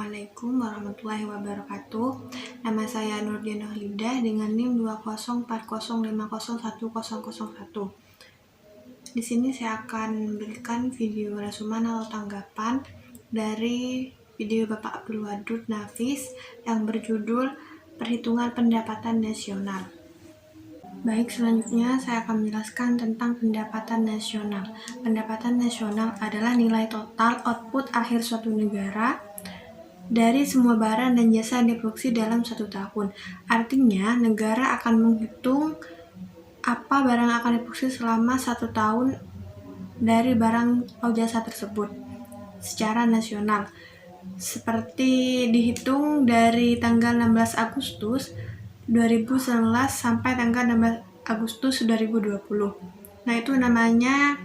Assalamualaikum warahmatullahi wabarakatuh. Nama saya Nurdiana Halidah dengan NIM 20405010101. Di sini saya akan memberikan video resuman atau tanggapan dari video Bapak Abdul Wadud Nafis yang berjudul Perhitungan Pendapatan Nasional. Baik, selanjutnya saya akan menjelaskan tentang pendapatan nasional. Pendapatan nasional adalah nilai total output akhir suatu negara dari semua barang dan jasa yang diproduksi dalam satu tahun. Artinya, negara akan menghitung apa barang yang akan diproduksi selama satu tahun dari barang atau jasa tersebut secara nasional. Seperti dihitung dari tanggal 16 Agustus 2019 sampai tanggal 16 Agustus 2020. Nah, itu namanya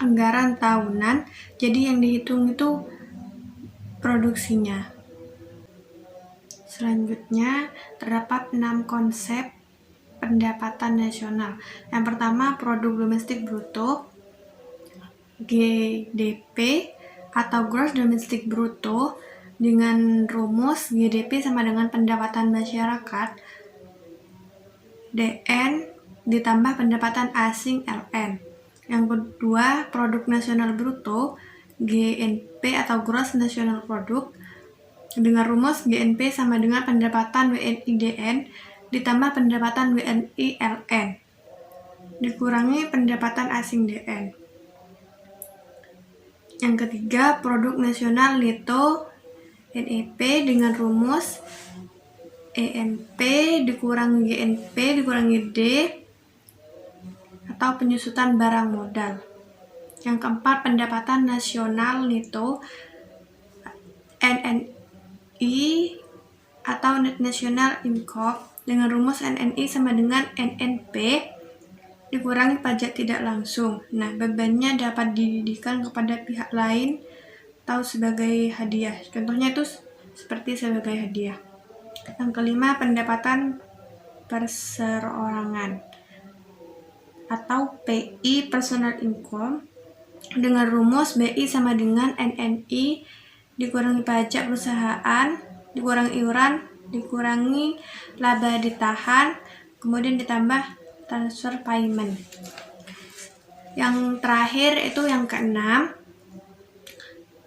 anggaran tahunan. Jadi yang dihitung itu produksinya. Selanjutnya, terdapat 6 konsep pendapatan nasional. Yang pertama, produk domestik bruto, GDP atau Gross Domestic Bruto, dengan rumus GDP sama dengan pendapatan masyarakat, DN ditambah pendapatan asing, LN. Yang kedua, produk nasional bruto, GNP atau Gross National Product, dengan rumus GNP sama dengan pendapatan WNI DN ditambah pendapatan WNI LN dikurangi pendapatan asing DN. Yang ketiga, produk nasional neto, NEP, dengan rumus ENP dikurangi GNP dikurangi D atau penyusutan barang modal. Yang keempat, pendapatan nasional neto, NNI atau Net National Income, dengan rumus NNI sama dengan NNP dikurangi pajak tidak langsung. Nah, bebannya dapat didedikkan kepada pihak lain atau sebagai hadiah. Contohnya itu seperti sebagai hadiah. Yang kelima, pendapatan perserorangan atau PI, Personal Income, dengan rumus BI sama dengan NNI dikurangi pajak perusahaan dikurangi iuran dikurangi laba ditahan kemudian ditambah transfer payment. Yang terakhir itu yang keenam,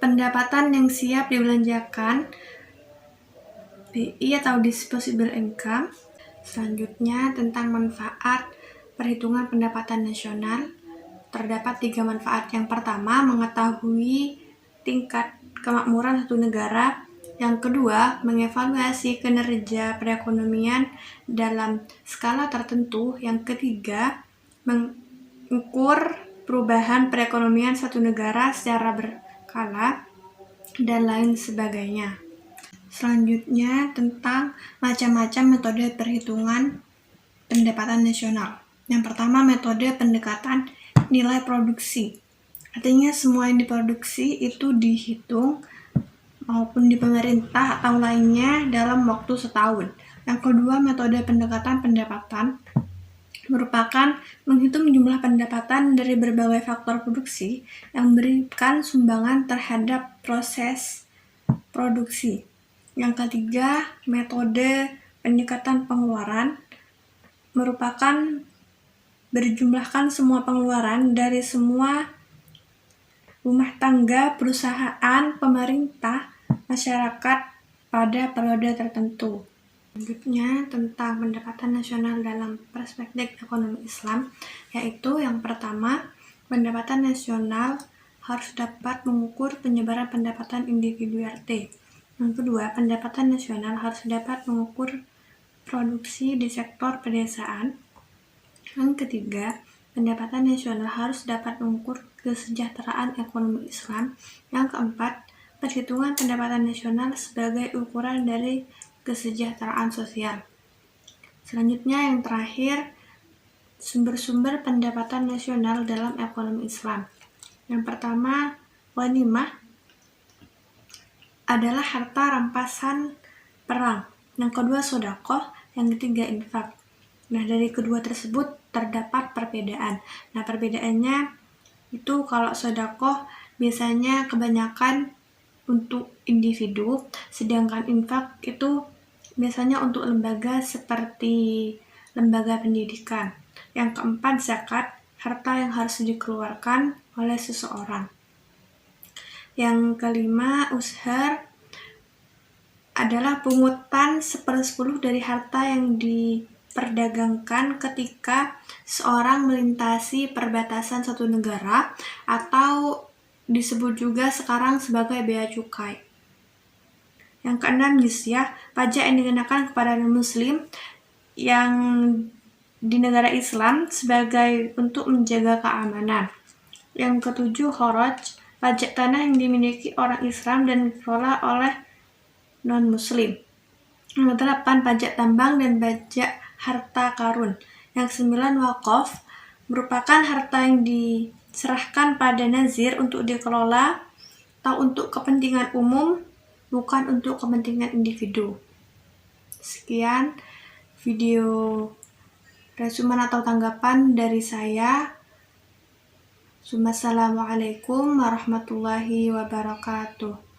pendapatan yang siap dibelanjakan, BI atau Disposable Income. Selanjutnya, tentang manfaat perhitungan pendapatan nasional. Terdapat 3 manfaat. Yang pertama, mengetahui tingkat kemakmuran satu negara. Yang kedua, mengevaluasi kinerja perekonomian dalam skala tertentu. Yang ketiga, mengukur perubahan perekonomian suatu negara secara berkala, dan lain sebagainya. Selanjutnya, tentang macam-macam metode perhitungan pendapatan nasional. Yang pertama, metode pendekatan nilai produksi. Artinya semua yang diproduksi itu dihitung maupun di pemerintah atau lainnya dalam waktu setahun. Yang kedua, metode pendekatan pendapatan merupakan menghitung jumlah pendapatan dari berbagai faktor produksi yang memberikan sumbangan terhadap proses produksi. Yang ketiga, metode pendekatan pengeluaran merupakan berjumlahkan semua pengeluaran dari semua rumah tangga, perusahaan, pemerintah, masyarakat pada periode tertentu. Selanjutnya, tentang pendapatan nasional dalam perspektif ekonomi Islam, yaitu yang pertama, pendapatan nasional harus dapat mengukur penyebaran pendapatan individu RT. Yang kedua, pendapatan nasional harus dapat mengukur produksi di sektor pedesaan. Yang ketiga, pendapatan nasional harus dapat mengukur kesejahteraan ekonomi Islam. Yang keempat, perhitungan pendapatan nasional sebagai ukuran dari kesejahteraan sosial. Selanjutnya, yang terakhir, sumber-sumber pendapatan nasional dalam ekonomi Islam. Yang pertama, ghanimah adalah harta rampasan perang. Yang kedua, sedekah. Yang ketiga, infak. Nah, dari kedua tersebut terdapat perbedaan. Nah, perbedaannya itu kalau sedekah biasanya kebanyakan untuk individu, sedangkan infak itu biasanya untuk lembaga seperti lembaga pendidikan. Yang keempat, zakat, harta yang harus dikeluarkan oleh seseorang. Yang kelima, ushar adalah pungutan 1/10 dari harta yang diperdagangkan ketika seorang melintasi perbatasan suatu negara, atau disebut juga sekarang sebagai bea cukai. Yang keenam, jizyah, pajak yang dikenakan kepada non-muslim yang di negara Islam sebagai untuk menjaga keamanan. Yang ketujuh, kharaj, pajak tanah yang dimiliki orang Islam dan dikelola oleh non-muslim. Yang ke-8, pajak tambang dan pajak harta karun. Yang 9, wakaf, merupakan harta yang diserahkan pada nazir untuk dikelola atau untuk kepentingan umum, bukan untuk kepentingan individu. Sekian video resumen atau tanggapan dari saya. Wassalamualaikum warahmatullahi wabarakatuh.